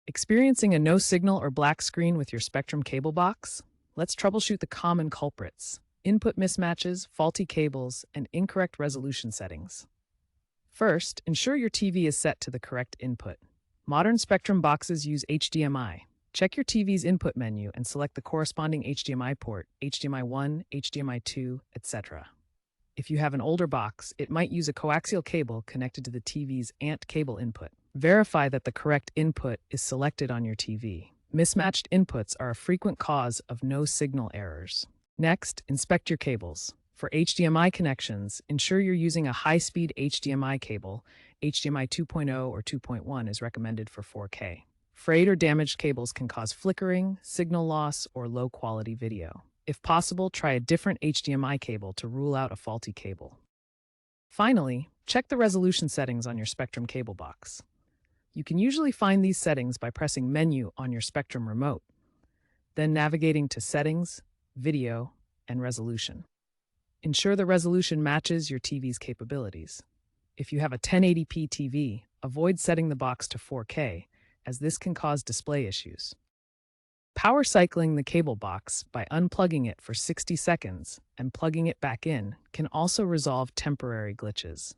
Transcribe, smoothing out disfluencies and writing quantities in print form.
Experiencing a no signal or black screen with your Spectrum cable box? Let's troubleshoot the common culprits: input mismatches, faulty cables, and incorrect resolution settings. First, ensure your TV is set to the correct input. Modern Spectrum boxes use HDMI. Check your TV's input menu and select the corresponding HDMI port, HDMI 1, HDMI 2, etc. If you have an older box, it might use a coaxial cable connected to the TV's ANT cable input. Verify that the correct input is selected on your TV. Mismatched inputs are a frequent cause of no signal errors. Next, inspect your cables. For HDMI connections, ensure you're using a high-speed HDMI cable. HDMI 2.0 or 2.1 is recommended for 4K. Frayed or damaged cables can cause flickering, signal loss, or low-quality video. If possible, try a different HDMI cable to rule out a faulty cable. Finally, check the resolution settings on your Spectrum cable box. You can usually find these settings by pressing Menu on your Spectrum remote, then navigating to Settings, Video, and Resolution. Ensure the resolution matches your TV's capabilities. If you have a 1080p TV, avoid setting the box to 4K, as this can cause display issues. Power cycling the cable box by unplugging it for 60 seconds and plugging it back in can also resolve temporary glitches.